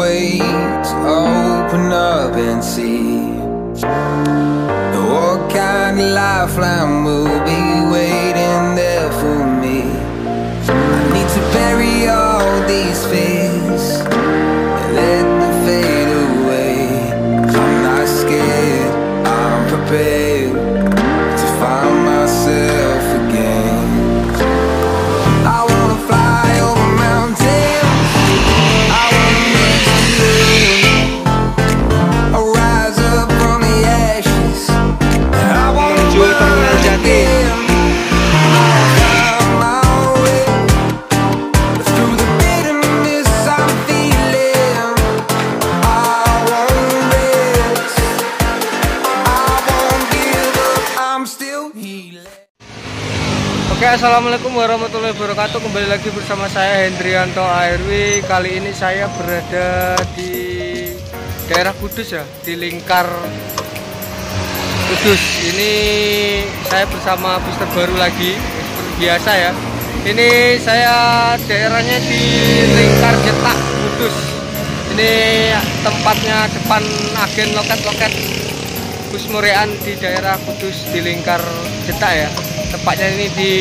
wait to open up and see what kind of lifeline will be waiting there for me. I need to bury all these fears and let them fade away. I'm not scared, I'm prepared to find myself again. I wanna fly over mountains, I wanna reach the moon. I'll rise up from the ashes, I wanna burn again. I'll find my way through the bitterness I'm feeling. I won't rest, I won't give up, I'm still healing. Oke, assalamualaikum warahmatullahi wabarakatuh. Kembali lagi bersama saya Hendrianto ARW. Kali ini saya berada di daerah Kudus ya, di lingkar Kudus. Ini saya bersama bus terbaru lagi, seperti biasa ya. Ini saya daerahnya di lingkar Jetak Kudus. Ini tempatnya depan agen loket-loket bus Murean di daerah Kudus di lingkar Jetak ya. Tepatnya ini di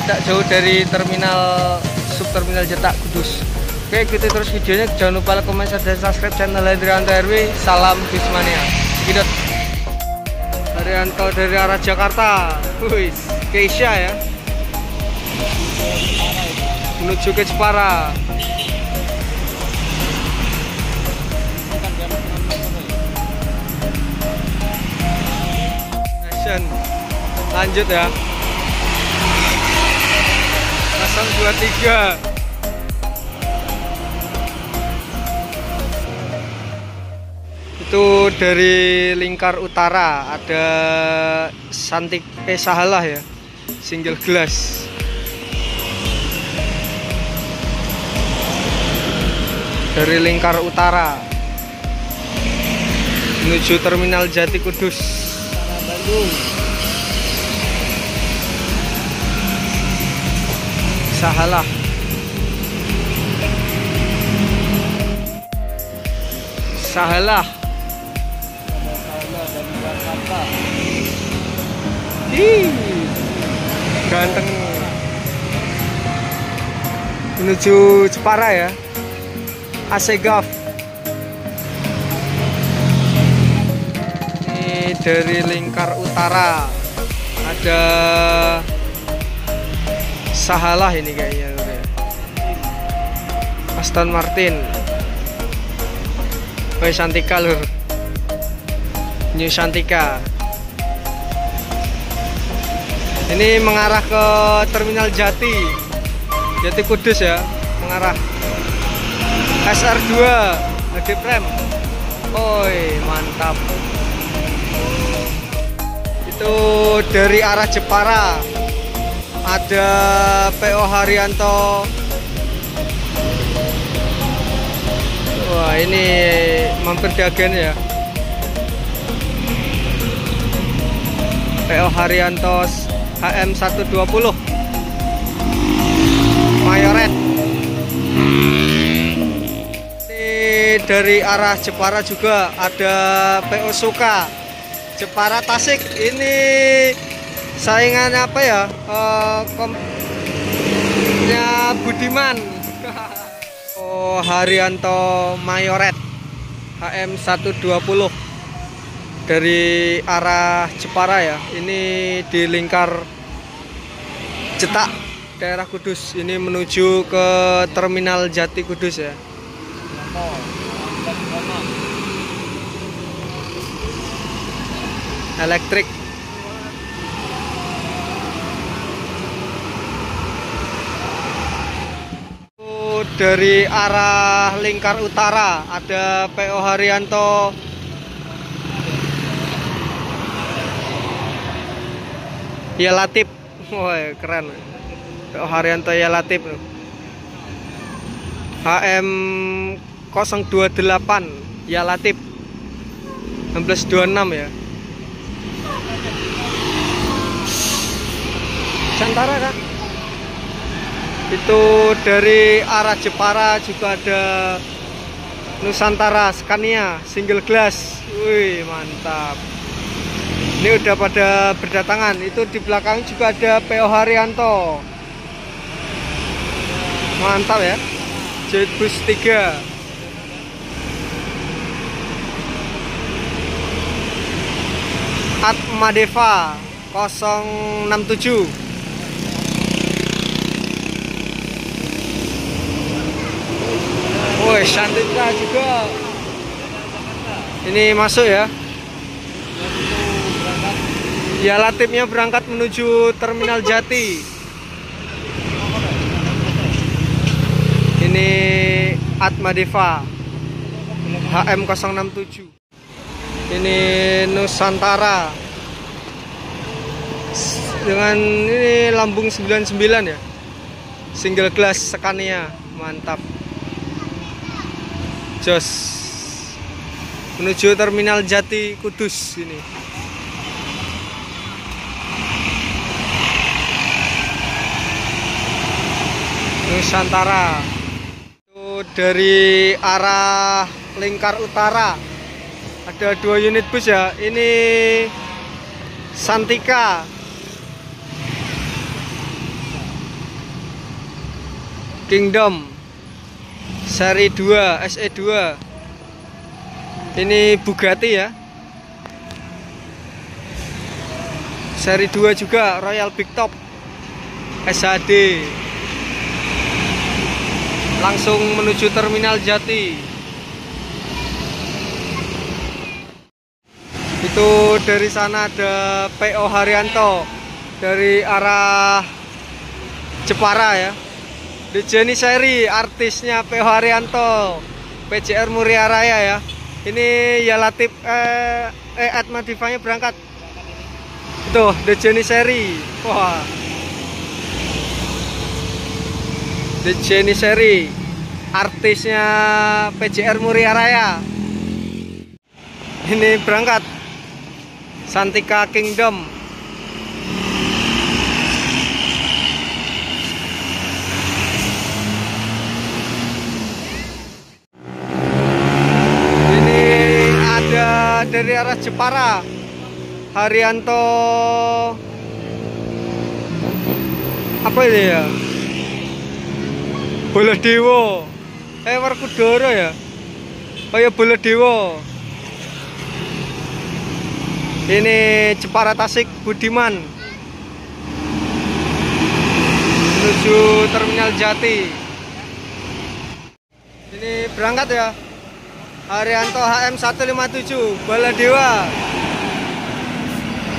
tak jauh dari terminal subterminal Jetak Kudus. Oke, ikuti terus videonya, jangan lupa like, komen, share, dan subscribe channel Hendrianto ARW. Salam Bismania. Gidot Hendrianto dari arah Jakarta, wis Keisha ya, menuju ke Jepara. Lanjut ya, 023. Itu dari lingkar utara ada Sahalah ya, single glass. Dari lingkar utara menuju terminal Jati Kudus, Bandung. Sahalah. Sahalah. Ganteng. Menuju Jepara ya, Asegaf. Ini dari lingkar utara ada Sahalah ini kayaknya, Aston Martin, Santika lur, New Santika. Ini mengarah ke terminal Jati Kudus ya, mengarah SR2 HD Prem. Oi, mantap. Itu dari arah Jepara ada PO Haryanto. Wah, ini mampir di agen ya, PO Haryanto HM120 Mayoret. Ini dari arah Jepara juga ada PO Suka Jepara Tasik. Ini saingannya apa ya, komnya Budiman. Oh, Haryanto Mayoret HM120 dari arah Jepara ya. Ini di lingkar Jetak daerah Kudus. Ini menuju ke terminal Jati Kudus ya. Elektrik. Dari arah lingkar utara ada PO Haryanto Ya Latif. Wah, keren. PO Haryanto Ya Latif. HM028 Ya Latif 1626 ya. Santara kan? Itu dari arah Jepara juga ada Nusantara Scania single glass. Wih, mantap. Ini udah pada berdatangan. Itu di belakang juga ada PO Haryanto. Mantap ya. Jetbus 3. Atmadeva 067. Woi, Santika juga. Ini masuk ya. Ya, Latifnya berangkat menuju Terminal Jati. Ini Atmadeva HM067. Ini Nusantara dengan ini lambung 99 ya. Single glass Scania, mantap. Jos menuju Terminal Jati Kudus ini. Nusantara itu dari arah Lingkar Utara. Ada 2 unit bus ya. Ini Santika Kingdom seri 2 SE2. Ini Bugatti ya. Seri 2 juga Royal Big Top SHD. Langsung menuju Terminal Jati. Itu dari sana ada PO Haryanto dari arah Jepara ya. The Jenny Seri, artisnya PO Haryanto, PJR Muria Raya ya. Ini ya Latif Atmadivanya berangkat. Tuh, The Jenny Seri. Wah. The Jenny Seri, artisnya PJR Muria Raya. Ini berangkat. Santika Kingdom. Ini ada dari arah Jepara Haryanto. Apa ini ya? Baladewa. Werkudara ya. Oh ya, Baladewa. Ini Jepara Tasik Budiman menuju Terminal Jati. Ini berangkat ya. Haryanto HM157 Baladewa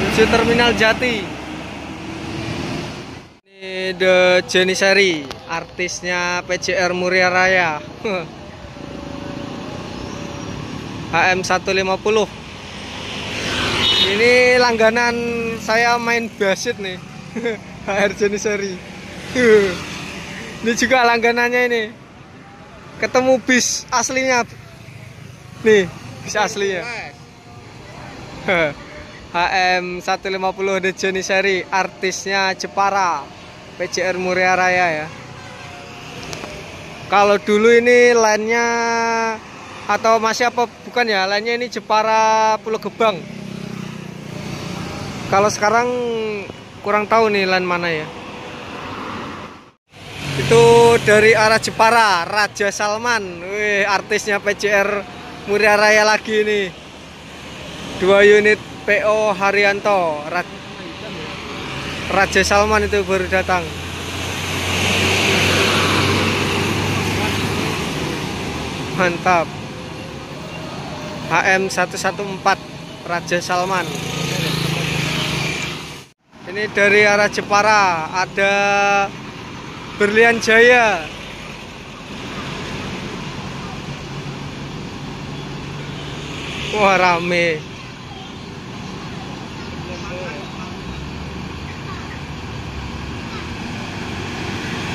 menuju Terminal Jati. Ini The Jenny Seri, artisnya PJR Muria Raya. HM150. Ini langganan saya main basit nih. HR Jenny Seri. Ini juga langganannya ini. Ketemu bis aslinya. Nih, bis aslinya. HM150 The Jenny Seri, artisnya Jepara PJR Muria Raya ya. Kalau dulu ini lainnya atau masih apa bukan ya, lainnya ini Jepara Pulau Gebang. Kalau sekarang kurang tahu nih lain mana ya. Itu dari arah Jepara Raja Salman. Wih, artisnya PJR Muria Raya lagi nih. 2 unit PO Haryanto. Raja Salman itu baru datang. Mantap. HM114 Raja Salman. Ini dari arah Jepara ada Berlian Jaya. Wah, rame.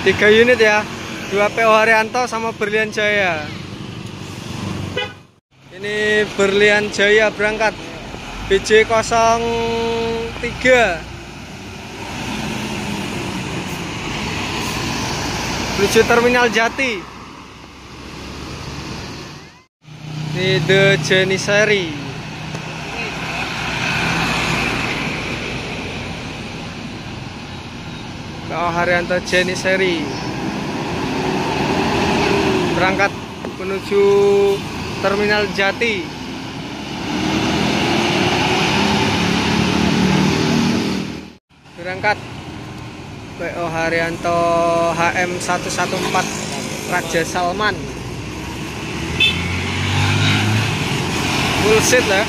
Tiga unit ya, 2 PO Haryanto sama Berlian Jaya. Ini Berlian Jaya berangkat BJ03 menuju Terminal Jati. Ini The Janissary. PO Haryanto Janissary berangkat menuju Terminal Jati. Berangkat PO Haryanto HM 114 Raja Salman. Full seat lah,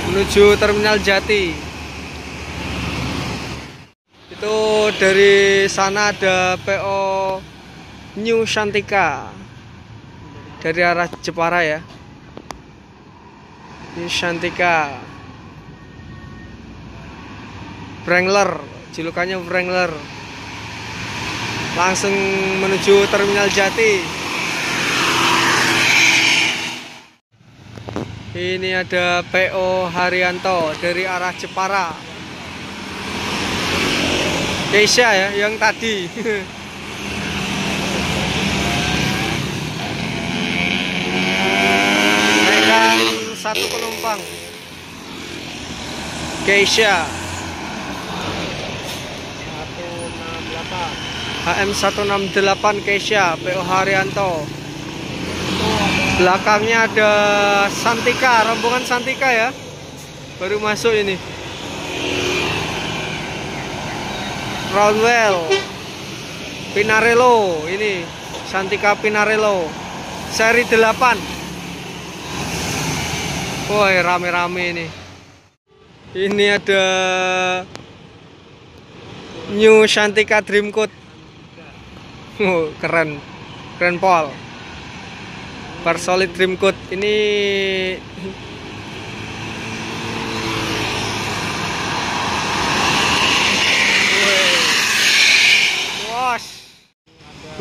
menuju Terminal Jati. Itu dari sana ada PO New Shantika dari arah Jepara ya. New Shantika Wrangler, julukannya Wrangler, langsung menuju Terminal Jati. Ini ada PO Haryanto dari arah Jepara. Keisha ya, yang tadi. Naikkan satu penumpang. Keisha. HM 168 Keisha, PO Haryanto. Belakangnya ada Santika, rombongan Santika ya. Baru masuk ini. Roundwell, Pinarello, ini Santika Pinarello, seri 8. Woi, rame-rame ini. Ini ada New Shantika Dreamcoat. Oh, keren, keren pol. Versolid Dreamcoat ini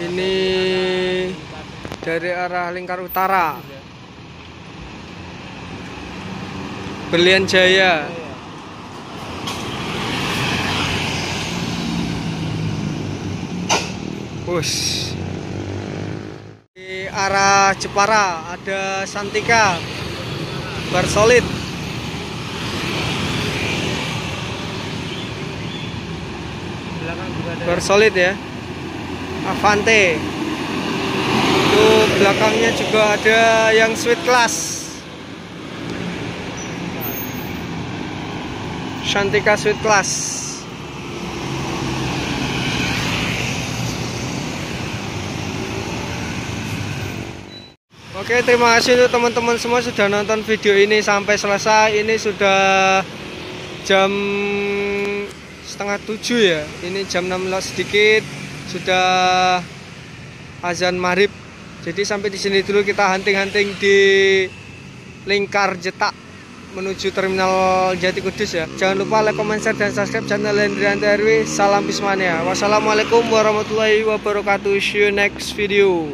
ini dari arah Lingkar Utara, Berlian Jaya. Push. Di arah Jepara ada Santika Versolid. Versolid ya. Avante. Itu belakangnya juga ada yang Sweet Class. Santika Sweet Class. Oke, terima kasih untuk teman-teman semua sudah nonton video ini sampai selesai. Ini sudah jam 6:30 ya. Ini jam 16 sedikit, sudah azan maghrib. Jadi sampai di sini dulu, kita hunting-hunting di Lingkar Jetak menuju Terminal Jati Kudus ya. Jangan lupa like, comment, share, dan subscribe channel Hendrianto RW. Salam Bismania. Wassalamualaikum warahmatullahi wabarakatuh. See you next video.